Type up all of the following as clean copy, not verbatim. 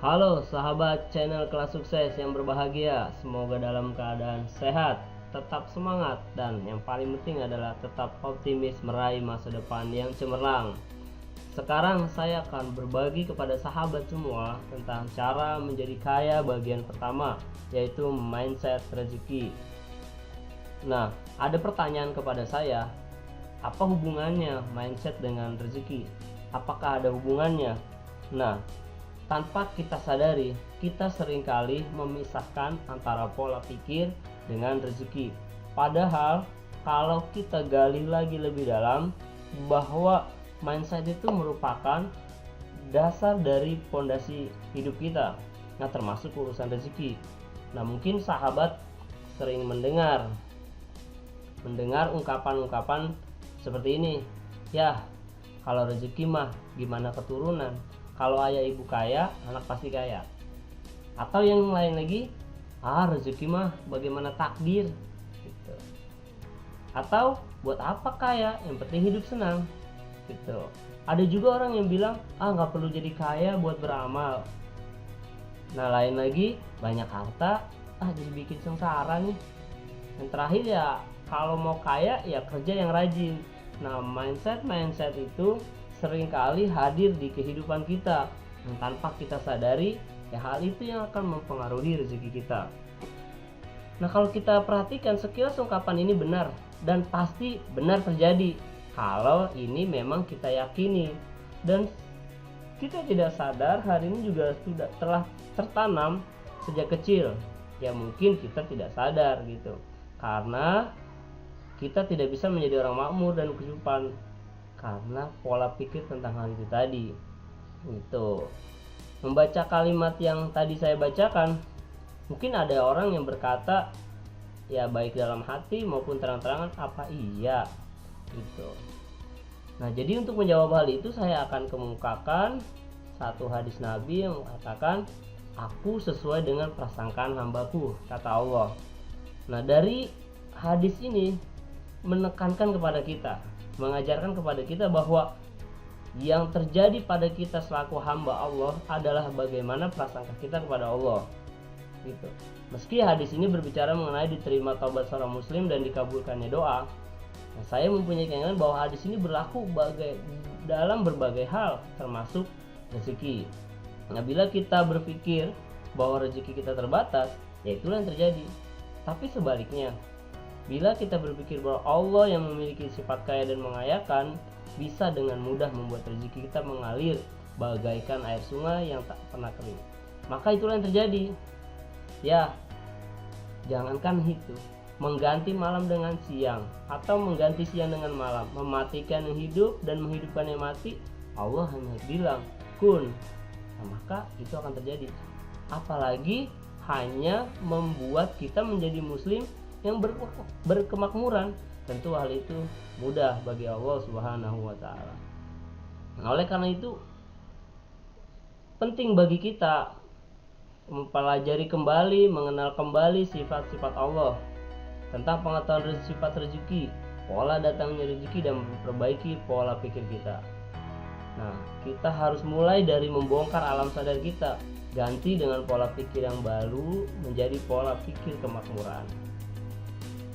Halo sahabat channel Kelas Sukses yang berbahagia, semoga dalam keadaan sehat, tetap semangat, dan yang paling penting adalah tetap optimis meraih masa depan yang cemerlang. Sekarang saya akan berbagi kepada sahabat semua tentang cara menjadi kaya bagian pertama, yaitu mindset rezeki. Nah, ada pertanyaan kepada saya, apa hubungannya mindset dengan rezeki? Apakah ada hubungannya? Nah, tanpa kita sadari, kita seringkali memisahkan antara pola pikir dengan rezeki. Padahal kalau kita gali lagi lebih dalam, bahwa mindset itu merupakan dasar dari fondasi hidup kita. Nah, termasuk urusan rezeki. Nah, mungkin sahabat sering mendengar ungkapan-ungkapan seperti ini. Ya, kalau rezeki mah gimana keturunan? Kalau ayah ibu kaya, anak pasti kaya. Atau yang lain lagi, rezeki mah bagaimana takdir gitu. Atau buat apa kaya, yang penting hidup senang gitu. Ada juga orang yang bilang, nggak perlu jadi kaya buat beramal. Nah, lain lagi, banyak harta jadi bikin sengsara nih. Yang terakhir ya, kalau mau kaya ya kerja yang rajin. Nah, mindset itu seringkali hadir di kehidupan kita, dan tanpa kita sadari, ya hal itu yang akan mempengaruhi rezeki kita. Nah, kalau kita perhatikan sekilas ungkapan ini benar, dan pasti benar terjadi kalau ini memang kita yakini, dan kita tidak sadar hari ini juga telah tertanam sejak kecil. Ya mungkin kita tidak sadar gitu, karena kita tidak bisa menjadi orang makmur dan kehidupan karena pola pikir tentang hal itu tadi. Itu membaca kalimat yang tadi saya bacakan, mungkin ada orang yang berkata, ya baik dalam hati maupun terang-terangan, apa iya gitu. Nah, jadi untuk menjawab hal itu, saya akan kemukakan satu hadis Nabi yang mengatakan, aku sesuai dengan prasangkaan hambaku, kata Allah. Nah, dari hadis ini menekankan kepada kita, mengajarkan kepada kita bahwa yang terjadi pada kita selaku hamba Allah adalah bagaimana prasangka kita kepada Allah gitu. Meski hadis ini berbicara mengenai diterima taubat seorang muslim dan dikabulkannya doa, nah, saya mempunyai keyakinan bahwa hadis ini berlaku dalam berbagai hal, termasuk rezeki. Nah, bila kita berpikir bahwa rezeki kita terbatas, ya itulah yang terjadi. Tapi sebaliknya, bila kita berpikir bahwa Allah yang memiliki sifat kaya dan mengayakan, bisa dengan mudah membuat rezeki kita mengalir bagaikan air sungai yang tak pernah kering, maka itulah yang terjadi. Ya, jangankan itu, mengganti malam dengan siang atau mengganti siang dengan malam, mematikan yang hidup dan menghidupkan yang mati, Allah hanya bilang kun, nah, maka itu akan terjadi. Apalagi hanya membuat kita menjadi muslim yang berkemakmuran, tentu hal itu mudah bagi Allah Subhanahu wa taala. Nah, oleh karena itu penting bagi kita mempelajari kembali, mengenal kembali sifat-sifat Allah, tentang pengetahuan sifat rezeki, pola datangnya rezeki, dan memperbaiki pola pikir kita. Nah, kita harus mulai dari membongkar alam sadar kita, ganti dengan pola pikir yang baru menjadi pola pikir kemakmuran.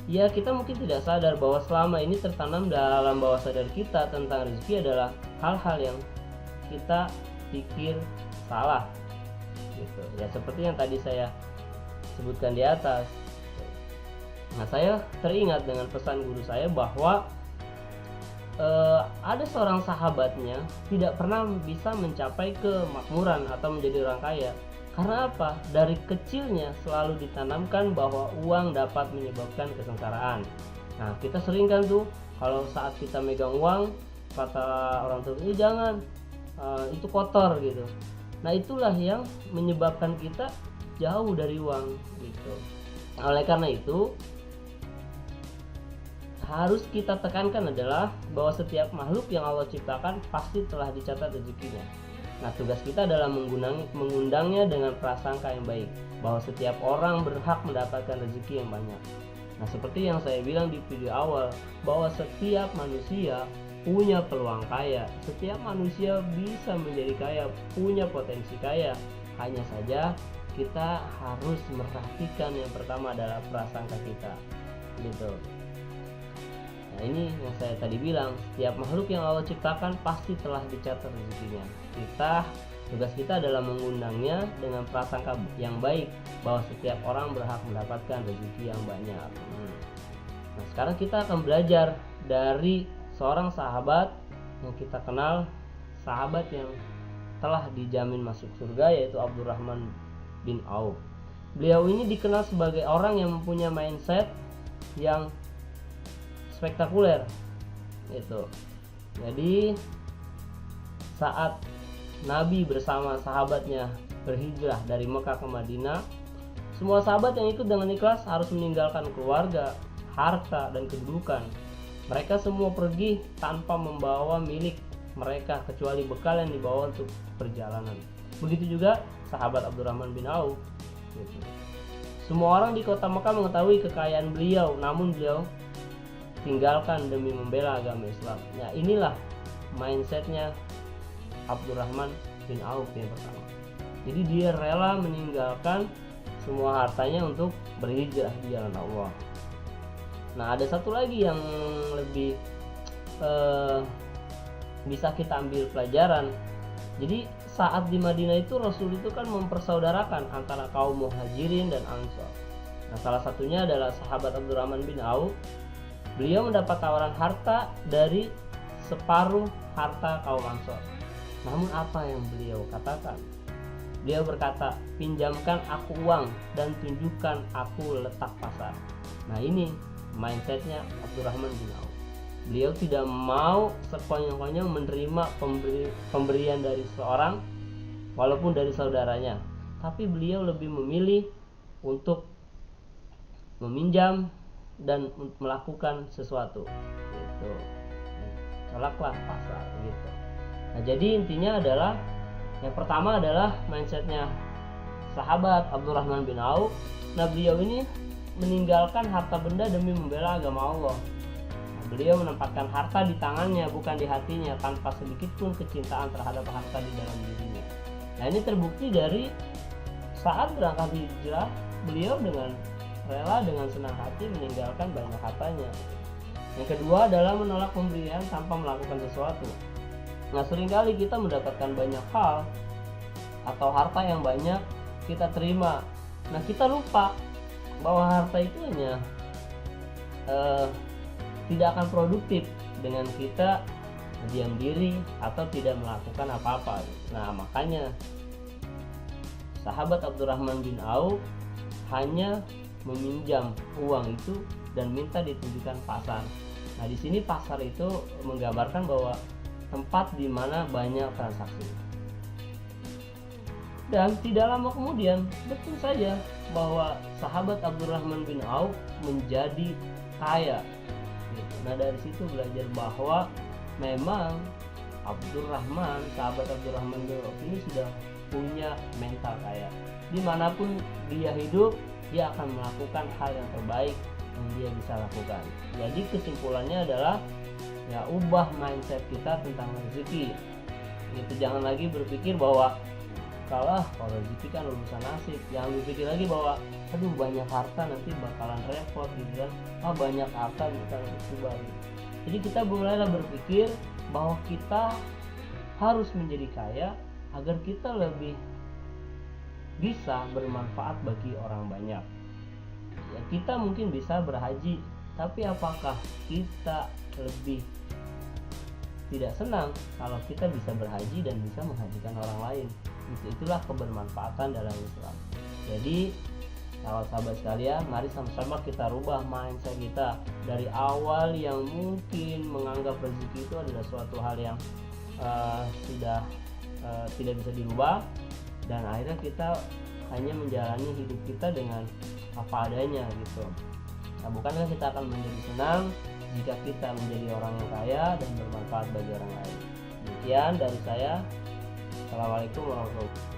Ya, kita mungkin tidak sadar bahwa selama ini tertanam dalam bawah sadar kita tentang rezeki adalah hal-hal yang kita pikir salah gitu. Ya, seperti yang tadi saya sebutkan di atas. Nah, saya teringat dengan pesan guru saya bahwa ada seorang sahabatnya tidak pernah bisa mencapai kemakmuran atau menjadi orang kaya. Karena apa? Dari kecilnya selalu ditanamkan bahwa uang dapat menyebabkan kesengsaraan. Nah, kita sering kan tuh kalau saat kita megang uang, kata orang tua, jangan, itu kotor gitu. Nah, itulah yang menyebabkan kita jauh dari uang gitu. Oleh karena itu, harus kita tekankan adalah bahwa setiap makhluk yang Allah ciptakan pasti telah dicatat rezekinya. Nah, tugas kita adalah mengundangnya dengan prasangka yang baik, bahwa setiap orang berhak mendapatkan rezeki yang banyak. Nah, seperti yang saya bilang di video awal, bahwa setiap manusia punya peluang kaya. Setiap manusia bisa menjadi kaya, punya potensi kaya. Hanya saja kita harus merhatikan yang pertama adalah prasangka kita, gitu. Nah, ini yang saya tadi bilang, setiap makhluk yang Allah ciptakan pasti telah dicatat rezekinya. Tugas kita adalah mengundangnya dengan prasangka yang baik bahwa setiap orang berhak mendapatkan rezeki yang banyak. Nah, sekarang kita akan belajar dari seorang sahabat yang kita kenal, sahabat yang telah dijamin masuk surga, yaitu Abdurrahman bin Auf. Beliau ini dikenal sebagai orang yang mempunyai mindset yang spektakuler itu. Jadi saat Nabi bersama sahabatnya berhijrah dari Mekah ke Madinah, semua sahabat yang ikut dengan ikhlas harus meninggalkan keluarga, harta, dan kedudukan. Mereka semua pergi tanpa membawa milik mereka kecuali bekal yang dibawa untuk perjalanan. Begitu juga sahabat Abdurrahman bin Auf. Semua orang di kota Mekah mengetahui kekayaan beliau, namun beliau tinggalkan demi membela agama Islam. Nah, inilah mindsetnya Abdurrahman bin Auf yang pertama. Jadi dia rela meninggalkan semua hartanya untuk berhijrah di jalan Allah. Nah, ada satu lagi yang lebih bisa kita ambil pelajaran. Jadi saat di Madinah itu Rasul itu kan mempersaudarakan antara kaum Muhajirin dan Ansor. Nah, salah satunya adalah sahabat Abdurrahman bin Auf. Beliau mendapat tawaran harta dari separuh harta kaum Ansor. Namun apa yang beliau katakan? Beliau berkata, pinjamkan aku uang dan tunjukkan aku letak pasar. Nah, ini mindsetnya Abdurrahman bin Auf. Beliau tidak mau sekonyong-konyong menerima pemberian dari seorang walaupun dari saudaranya, tapi beliau lebih memilih untuk meminjam dan melakukan sesuatu gitu. Tolaklah pasar gitu. Nah, jadi intinya adalah yang pertama adalah mindsetnya sahabat Abdurrahman bin Auf. Nah, beliau ini meninggalkan harta benda demi membela agama Allah. Nah, beliau menempatkan harta di tangannya bukan di hatinya, tanpa sedikit pun kecintaan terhadap harta di dalam dirinya. Nah, ini terbukti dari saat berangkat hijrah, beliau dengan rela dengan senang hati meninggalkan banyak hartanya. Yang kedua adalah menolak pemberian tanpa melakukan sesuatu. Nah, seringkali kita mendapatkan banyak hal atau harta yang banyak kita terima. Nah, kita lupa bahwa harta itu hanya tidak akan produktif dengan kita diam diri atau tidak melakukan apa-apa. Nah, makanya sahabat Abdurrahman bin Auf hanya meminjam uang itu dan minta ditunjukkan pasar. Nah, di sini pasar itu menggambarkan bahwa tempat di mana banyak transaksi. Dan tidak lama kemudian, betul saja bahwa sahabat Abdurrahman bin Auf menjadi kaya. Nah, dari situ belajar bahwa memang sahabat Abdurrahman bin Auf ini sudah punya mental kaya. Dimanapun dia hidup, dia akan melakukan hal yang terbaik yang dia bisa lakukan. Jadi kesimpulannya adalah ya, ubah mindset kita tentang rezeki. Itu jangan lagi berpikir bahwa kalau rezeki kan urusan nasib. Jangan berpikir lagi bahwa aduh banyak harta nanti bakalan repot gitu kan. Banyak harta bakalan musibah. Jadi kita mulailah berpikir bahwa kita harus menjadi kaya agar kita lebih bisa bermanfaat bagi orang banyak. Ya, kita mungkin bisa berhaji, tapi apakah kita lebih tidak senang kalau kita bisa berhaji dan bisa menghajikan orang lain? Itulah kebermanfaatan dalam Islam. Jadi sahabat-sahabat sekalian, mari sama-sama kita rubah mindset kita dari awal yang mungkin menganggap rezeki itu adalah suatu hal yang tidak bisa dirubah, dan akhirnya kita hanya menjalani hidup kita dengan apa adanya gitu. Nah, bukankah kita akan menjadi senang jika kita menjadi orang yang kaya dan bermanfaat bagi orang lain? Demikian dari saya. Assalamualaikum warahmatullahi wabarakatuh.